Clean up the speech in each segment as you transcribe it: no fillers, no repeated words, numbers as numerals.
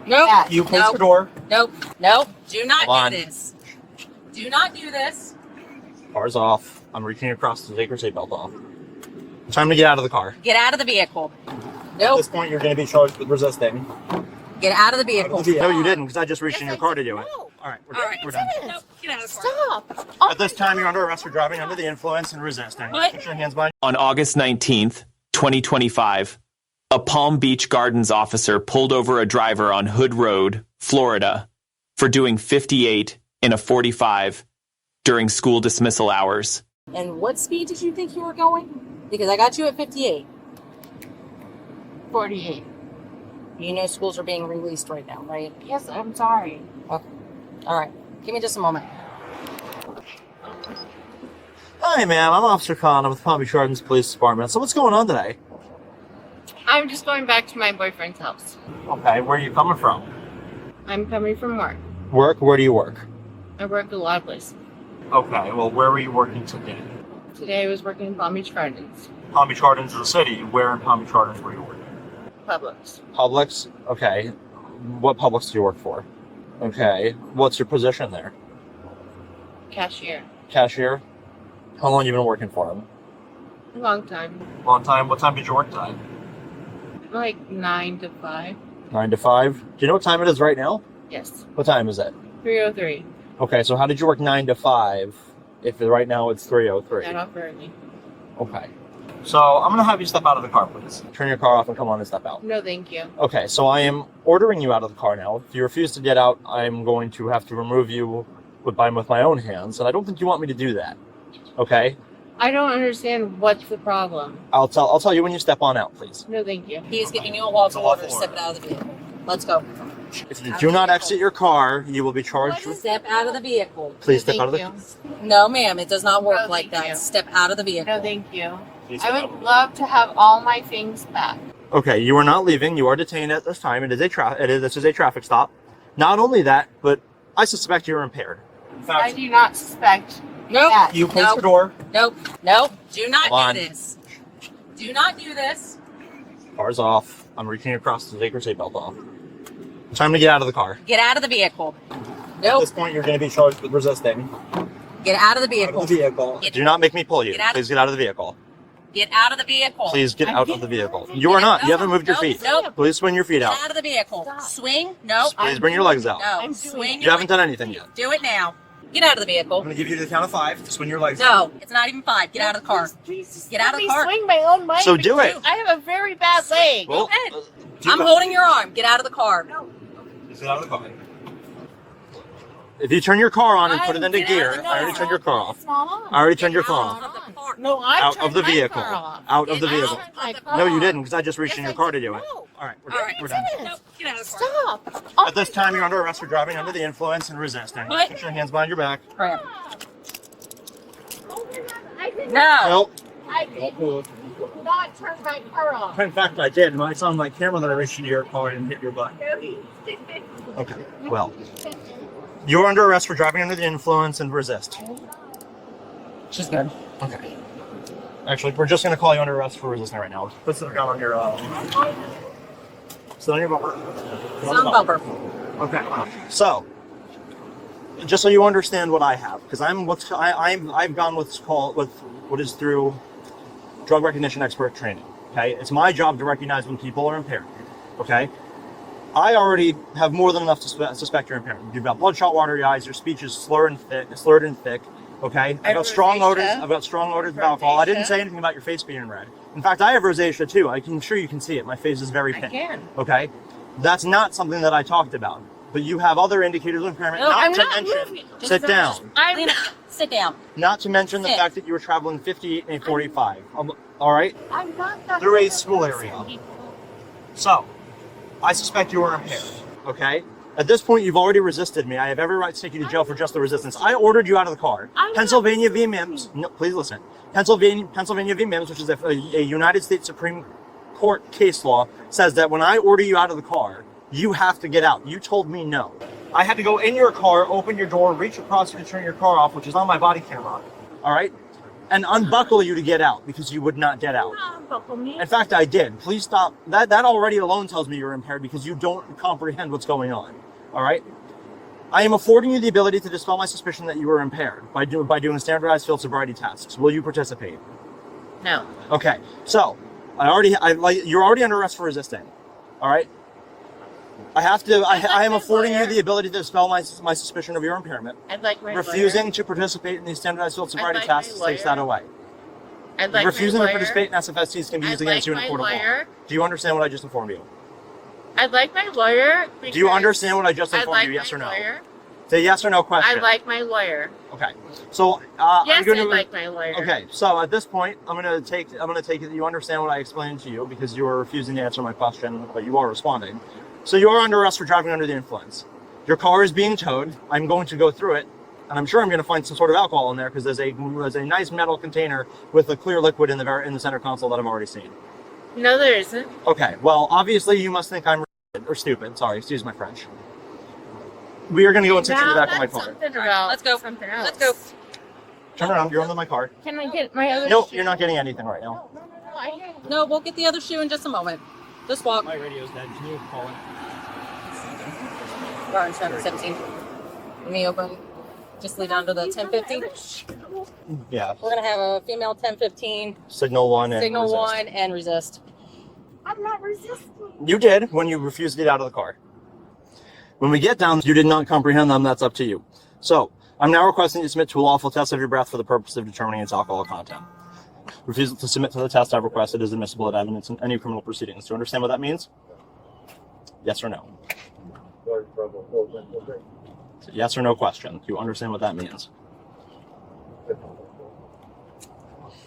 Nope. Yes. You close Nope. the door. Nope. Nope. Do not Hold on. do this. Do not do this. Car's off. I'm reaching across to take your seatbelt off. Time to get out of the car. Get out of the vehicle. At Nope. this point, you're going to be charged with resisting. Get out of the vehicle. No, you didn't, because I just reached Yes, in your I car to did. do it. No. All right, All right. we're done. Nope. Get out of the car. Stop. At this time, you're under arrest for driving under the influence and resisting. What? Put your hands behind. On August 19th, 2025, a Palm Beach Gardens officer pulled over a driver on Hood Road, Florida, for doing 58 in a 45 during school dismissal hours. And what speed did you think you were going? Because I got you at 58. 48. You know schools are being released right now, right? Yes, I'm sorry. Okay. All right. Give me just a moment. Hi, ma'am. I'm Officer Khan. I'm with Palm Beach Gardens Police Department. So what's going on today? I'm just going back to my boyfriend's house. Okay, where are you coming from? I'm coming from work. Work? Where do you work? I work a lot of places. Okay, well, where were you working today? Today I was working in Palm Beach Gardens. Palm Beach Gardens is a city. Where in Palm Beach Gardens were you working? Publix. Publix? Okay. What Publix do you work for? Okay. What's your position there? Cashier. Cashier? How long have you been working for them? A long time. Long time. What time did you work today? Like 9 to 5. 9 to 5. Do you know what time it is right now? Yes. What time is it? 3:03. Okay, so how did you work 9 to 5 if right now it's 3:03? Got off early. Okay. So I'm going to have you step out of the car, please. Turn your car off and come on and step out. No, thank you. Okay, so I am ordering you out of the car now. If you refuse to get out, I'm going to have to remove you with my own hands, and I don't think you want me to do that. Okay? I don't understand what's the problem. I'll tell you when you step on out, please. No, thank you. He's giving you a lawful order to lawful step out of the vehicle. Let's go. If you do not exit your car, you will be charged with... Step out of the vehicle. Please step No, out of the... thank No, ma'am. It does not work No, like thank that. you. Step out of the vehicle. No, thank you. Please step I out. would love to have all my things back. Okay, you are not leaving. You are detained at this time. This is a traffic stop. Not only that, but I suspect you're impaired. In I fact, do not suspect Nope. that. you close Nope. the door. Nope. Nope. Do not Hold on. do this. Do not do this. Car's off. I'm reaching across to take your seatbelt off. Time to get out of the car. Get out of the vehicle. At Nope. this point, you're going to be charged with resisting. Get out of the Out vehicle. of the vehicle. Do not make me pull you. Get out. Please get out of the vehicle. Get out of the vehicle. Please get I'm out of getting the vehicle. out of the You are not. You vehicle. haven't moved your Nope, feet. nope. Please swing your feet Get out. out of the vehicle. Stop. Swing. Nope. Please bring your legs out. No. I'm doing Swing. it. You haven't done anything yet. Do it now. Get out of the vehicle. I'm going to give you the count of 5 to swing your legs out. No, it's not even 5. Get out of the car. Jesus, Get out of the let car. me swing my own leg. So do it. I have a very bad leg. Well, ahead. do I'm it. holding your arm. Get out of the car. Just get out of the car. If you turn your car on and put it into Get out of gear, the I already car. turned your car off. It's not on. I already turned your Get car out off. of the car. No, I Out turned of the my vehicle. car off. Out of the Get vehicle. out of the No, car. No, you didn't, because I just reached in Yes, your car I to do it. did. All right, All right. we're done. Nope. Get out of the car. Stop. At this time, you're under arrest for driving under the influence and resisting. What? Put your hands behind your back. Grab. I did No. Nope. I did not turn my car off. In fact, I did. It's on my camera that I reached into your car and hit your butt. Okay, well. You're under arrest for driving under the influence and resist. She's good. Okay. Actually, we're just going to call you under arrest for resisting right now. Put the gun on your, sit on your bumper. It's on bumper. Okay. So, just so you understand what I have, because I've gone with what is through drug recognition expert training. Okay, it's my job to recognize when people are impaired. Okay, I already have more than enough to suspect you're impaired. You've got bloodshot, watery eyes. Your speech is slurred and thick. Okay, I've got strong odors. I've got strong odors of alcohol. I didn't say anything about your face being red. In fact, I have rosacea too. I'm sure you can see it. My face is very pink. I can. Okay, that's not something that I talked about. But you have other indicators of impairment. No, I'm to not mention, moving. Just sit sit down. Lena, sit down. Not to mention the Sit. fact that you were traveling 58 and 45. All right, I'm not that through a school area. So I suspect you are impaired. Okay. At this point, you've already resisted me. I have every right to take you to jail for just the resistance. I ordered you out of the car. Pennsylvania v. Mimms. No, please listen. Pennsylvania v. Mimms, which is a United States Supreme Court case law, says that when I order you out of the car, you have to get out. You told me no. I had to go in your car, open your door, reach across you to turn your car off, which is on my body camera. All right. and unbuckle you to get out because you would not get out. Unbuckle me. In fact, I did. Please stop. That already alone tells me you're impaired because you don't comprehend what's going on. All right? I am affording you the ability to dispel my suspicion that you are impaired by doing standardized field sobriety tests. Will you participate? No. Okay. So, you're already under arrest for resisting. All right? I am affording you the ability to dispel my suspicion of your impairment. I'd like my Refusing to participate in these standardized field sobriety tests takes that away. I'd like Refusing my to lawyer. participate in SFSTs can be used against you in a court of law. Do you understand what I just informed you? I'd like my lawyer. Do you understand what I just informed you? Yes or no? Lawyer. Say yes or no question. I'd like my lawyer. Okay. So Yes, I'd like my lawyer. Okay. So at this point, I'm gonna take it that you understand what I explained to you because you are refusing to answer my question, but you are responding. So you are under arrest for driving under the influence. Your car is being towed. I'm going to go through it, and I'm sure I'm going to find some sort of alcohol in there because there's a nice metal container with a clear liquid in the center console that I've already seen. No, there isn't. Okay. Well, obviously you must think I'm or stupid. Sorry, excuse my French. We are going to go and sit you in the back of my car. Something about Let's go. Something else. Let's go. Turn around. You're under my car. Can I get my other? Nope, shoe? you're not getting anything right now. No, we'll get the other shoe in just a moment. Just walk. My radio's dead. Can you call it? Bar in 17. Let me open. Just lead down to the 1015. Yeah. We're gonna have a female 1015, Signal 1 and signal resist. 1, and resist. I'm not resisting. You did when you refused to get out of the car. When we get down, you did not comprehend them. That's up to you. So, I'm now requesting you submit to a lawful test of your breath for the purpose of determining its alcohol content. Refusal to submit to the test I've requested is admissible as evidence in any criminal proceedings. Do you understand what that means? Yes or no? It's a yes or no question. Do you understand what that means?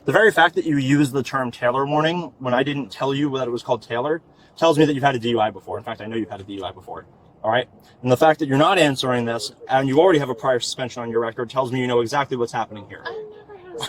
The very fact that you use the term Taylor warning when I didn't tell you that it was called Taylor tells me that you've had a DUI before. In fact, I know you've had a DUI before. All right? And the fact that you're not answering this and you already have a prior suspension on your record tells me you know exactly what's happening here.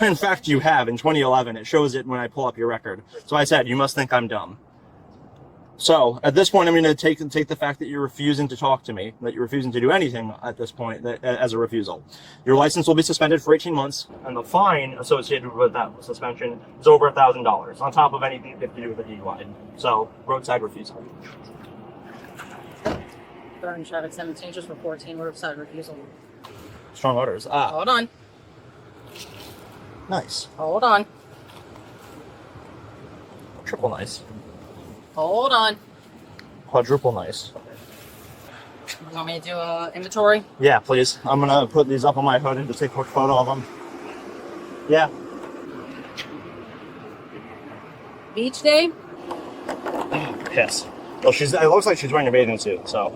In fact, you have. In 2011, it shows it when I pull up your record. So I said, you must think I'm dumb. So at this point, I'm going to take the fact that you're refusing to talk to me, that you're refusing to do anything at this point as a refusal. Your license will be suspended for 18 months, and the fine associated with that suspension is over $1,000, on top of anything to do with the DUI. So roadside refusal. Burn shot at 17, just for 14, roadside refusal. Strong orders. Hold on. Nice. Hold on. Triple nice. Hold on. Quadruple nice. You want me to do an inventory? Yeah, please. I'm going to put these up on my hood and just take a quick photo of them. Yeah. Beach day? Piss. Well, it looks like she's wearing a bathing suit, so.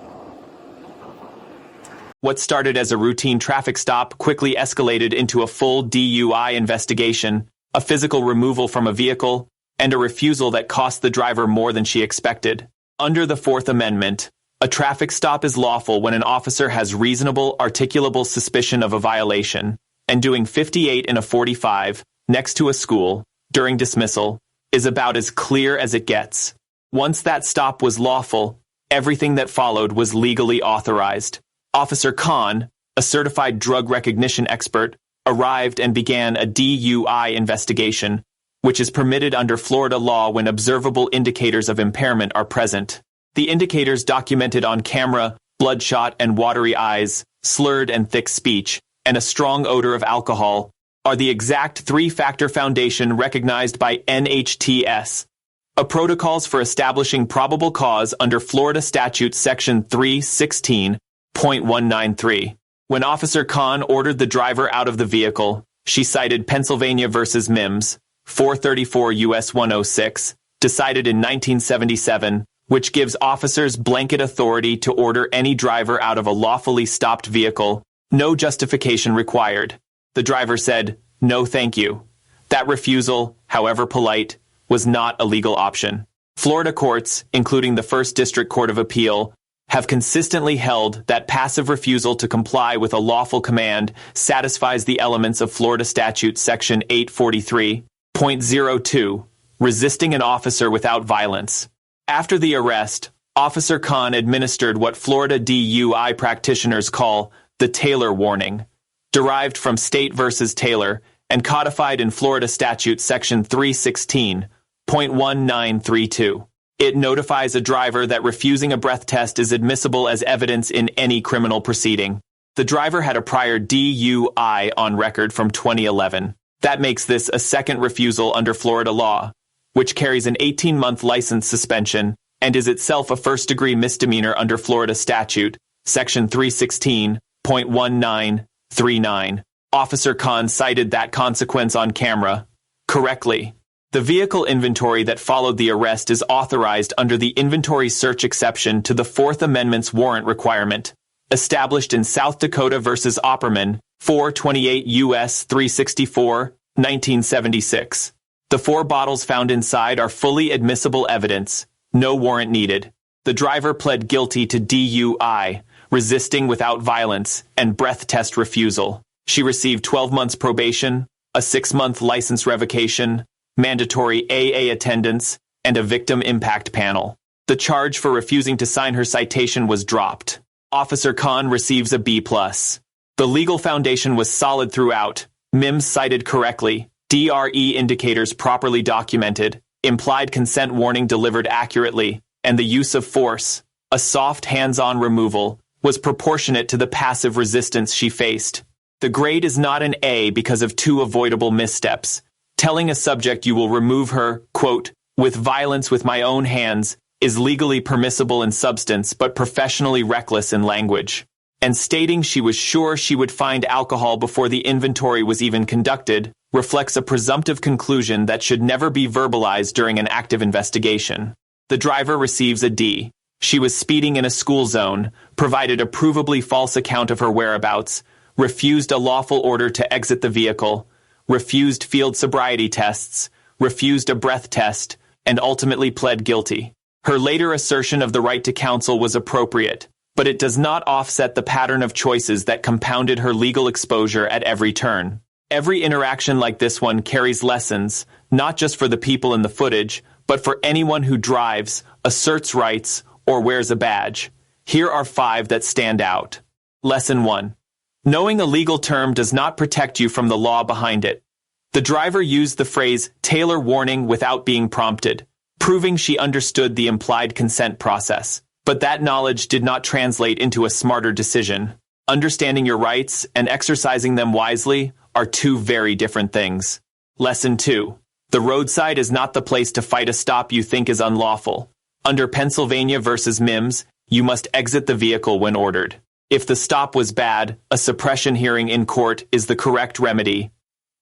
What started as a routine traffic stop quickly escalated into a full DUI investigation, a physical removal from a vehicle, and a refusal that cost the driver more than she expected. Under the Fourth Amendment, a traffic stop is lawful when an officer has reasonable, articulable suspicion of a violation, and doing 58 in a 45 next to a school during dismissal is about as clear as it gets. Once that stop was lawful, everything that followed was legally authorized. Officer Khan, a certified drug recognition expert, arrived and began a DUI investigation, which is permitted under Florida law when observable indicators of impairment are present. The indicators documented on camera, bloodshot and watery eyes, slurred and thick speech, and a strong odor of alcohol are the exact three-factor foundation recognized by NHTS, a protocols for establishing probable cause under Florida Statute Section 316.193. When Officer Khan ordered the driver out of the vehicle, she cited Pennsylvania versus Mimms, 434 U.S. 106, decided in 1977, which gives officers blanket authority to order any driver out of a lawfully stopped vehicle, no justification required. The driver said, "No thank you." That refusal, however polite, was not a legal option. Florida courts, including the First District Court of Appeal, have consistently held that passive refusal to comply with a lawful command satisfies the elements of Florida Statute Section 843.02, resisting an officer without violence. After the arrest, Officer Khan administered what Florida DUI practitioners call the Taylor warning, derived from State versus Taylor, and codified in Florida Statute Section 316.1932. It notifies a driver that refusing a breath test is admissible as evidence in any criminal proceeding. The driver had a prior DUI on record from 2011. That makes this a second refusal under Florida law, which carries an 18-month license suspension and is itself a first-degree misdemeanor under Florida statute, Section 316.1939. Officer Khan cited that consequence on camera correctly. The vehicle inventory that followed the arrest is authorized under the inventory search exception to the Fourth Amendment's warrant requirement, established in South Dakota v. Opperman, 428 U.S. 364, 1976. The 4 bottles found inside are fully admissible evidence. No warrant needed. The driver pled guilty to DUI, resisting without violence, and breath test refusal. She received 12 months probation, a 6-month license revocation, mandatory AA attendance, and a victim impact panel. The charge for refusing to sign her citation was dropped. Officer Khan receives a B+. The legal foundation was solid throughout. Mimms cited correctly, DRE indicators properly documented, implied consent warning delivered accurately, and the use of force, a soft hands-on removal, was proportionate to the passive resistance she faced. The grade is not an A because of 2 avoidable missteps. Telling a subject you will remove her, quote, with violence with my own hands, is legally permissible in substance but professionally reckless in language. And stating she was sure she would find alcohol before the inventory was even conducted reflects a presumptive conclusion that should never be verbalized during an active investigation. The driver receives a D. She was speeding in a school zone, provided a provably false account of her whereabouts, refused a lawful order to exit the vehicle, refused field sobriety tests, refused a breath test, and ultimately pled guilty. Her later assertion of the right to counsel was appropriate, but it does not offset the pattern of choices that compounded her legal exposure at every turn. Every interaction like this one carries lessons, not just for the people in the footage, but for anyone who drives, asserts rights, or wears a badge. Here are 5 that stand out. Lesson 1. Knowing a legal term does not protect you from the law behind it. The driver used the phrase Taylor warning without being prompted, proving she understood the implied consent process. But that knowledge did not translate into a smarter decision. Understanding your rights and exercising them wisely are 2 very different things. Lesson 2. The roadside is not the place to fight a stop you think is unlawful. Under Pennsylvania v. Mimms, you must exit the vehicle when ordered. If the stop was bad, a suppression hearing in court is the correct remedy,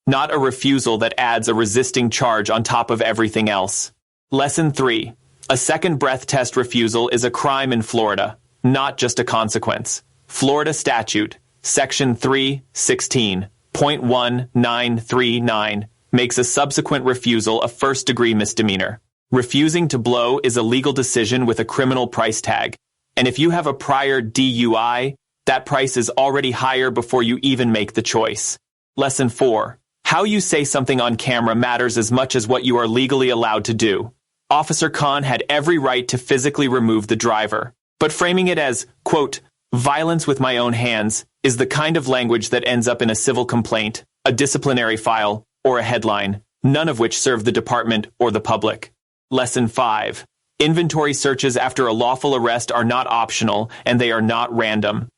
not a refusal that adds a resisting charge on top of everything else. Lesson 3. A second breath test refusal is a crime in Florida, not just a consequence. Florida statute, Section 316.1939, makes a subsequent refusal a first-degree misdemeanor. Refusing to blow is a legal decision with a criminal price tag, and if you have a prior DUI, that price is already higher before you even make the choice. Lesson 4. How you say something on camera matters as much as what you are legally allowed to do. Officer Khan had every right to physically remove the driver, but framing it as, quote, violence with my own hands is the kind of language that ends up in a civil complaint, a disciplinary file, or a headline, none of which serve the department or the public. Lesson 5. Inventory searches after a lawful arrest are not optional, and they are not random.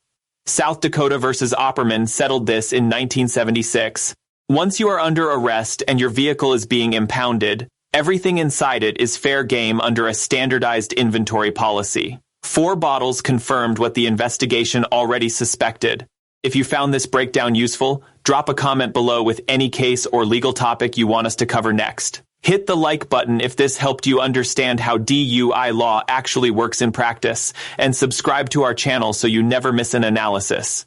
South Dakota v. Opperman settled this in 1976. Once you are under arrest and your vehicle is being impounded, everything inside it is fair game under a standardized inventory policy. 4 bottles confirmed what the investigation already suspected. If you found this breakdown useful, drop a comment below with any case or legal topic you want us to cover next. Hit the like button if this helped you understand how DUI law actually works in practice, and subscribe to our channel so you never miss an analysis.